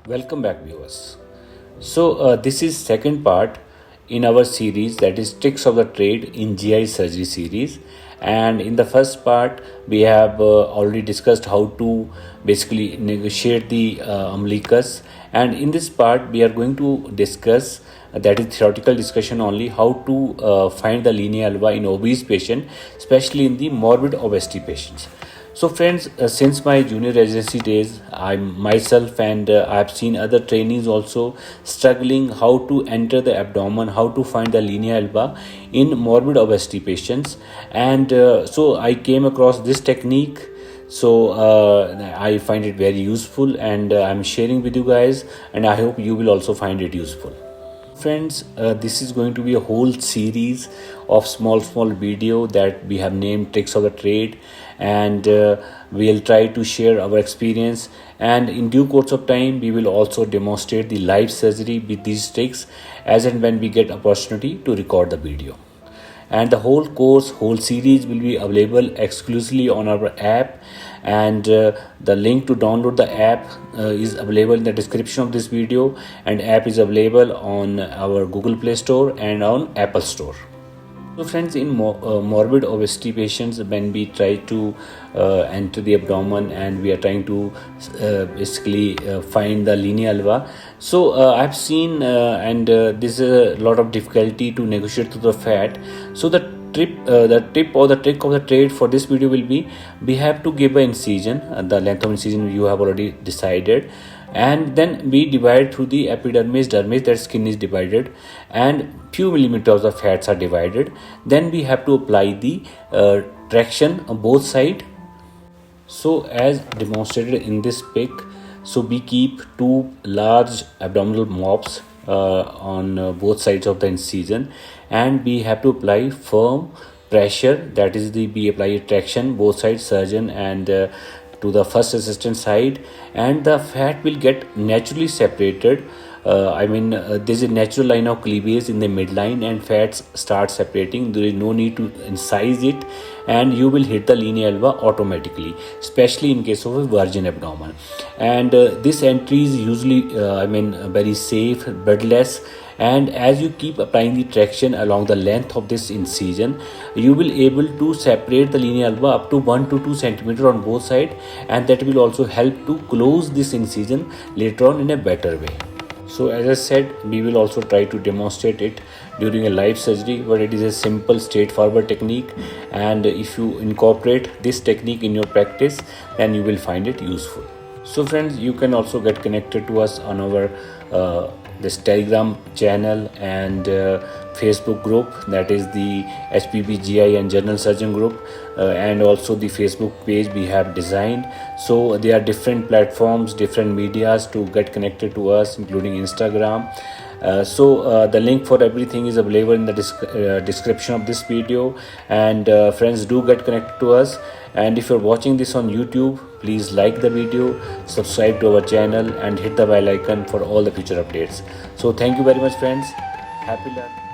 Welcome back, viewers. This is second part in our series, that is tricks of the trade in GI surgery series. And in the first part, we have already discussed how to basically negotiate the umbilicus. And in this part, we are going to discuss that is theoretical discussion only, how to find the linea alba in obese patient, especially in the morbid obesity patients. So friends, since my junior residency days, I myself and I've seen other trainees also struggling how to enter the abdomen, how to find the linea alba in morbid obesity patients. And so I came across this technique. I find it very useful, and I'm sharing with you guys, and I hope you will also find it useful. Friends, this is going to be a whole series of small video that we have named tricks of the trade, and we'll try to share our experience, and in due course of time we will also demonstrate the live surgery with these tricks as and when we get opportunity to record the video. And the whole series will be available exclusively on our app, and the link to download the app is available in the description of this video, and app is available on our Google Play Store and on Apple Store. So friends, in morbid obesity patients, when we try to enter the abdomen and we are trying to basically find the linea alba, so I've seen there's a lot of difficulty to negotiate through the fat. So the tip or the trick of the trade for this video will be, we have to give an incision, the length of incision you have already decided, and then we divide through the epidermis, dermis, that skin is divided, and few millimeters of fats are divided. Then we have to apply the traction on both sides. So as demonstrated in this pic, so we keep two large abdominal mops on both sides of the incision, and we have to apply firm pressure, that is we apply a traction both sides, surgeon and to the first assistant side, and the fat will get naturally separated. There's a natural line of cleavage in the midline, and fats start separating. There is no need to incise it, and you will hit the linea alba automatically, especially in case of a virgin abdomen. And this entry is usually very safe, bloodless. And as you keep applying the traction along the length of this incision, you will able to separate the linea alba up to 1 to 2 centimeter on both sides, and that will also help to close this incision later on in a better way. So as I said, we will also try to demonstrate it during a live surgery, but it is a simple, straightforward technique, and if you incorporate this technique in your practice, then you will find it useful. So friends, you can also get connected to us on our this Telegram channel and Facebook group, that is the HPB GI and General Surgeon group, and also the Facebook page we have designed. So there are different platforms, different medias to get connected to us, including Instagram. The link for everything is available in the description of this video, and friends, do get connected to us. And if you're watching this on YouTube, please like the video, subscribe to our channel, and hit the bell icon for all the future updates. So thank you very much, friends. Happy learning.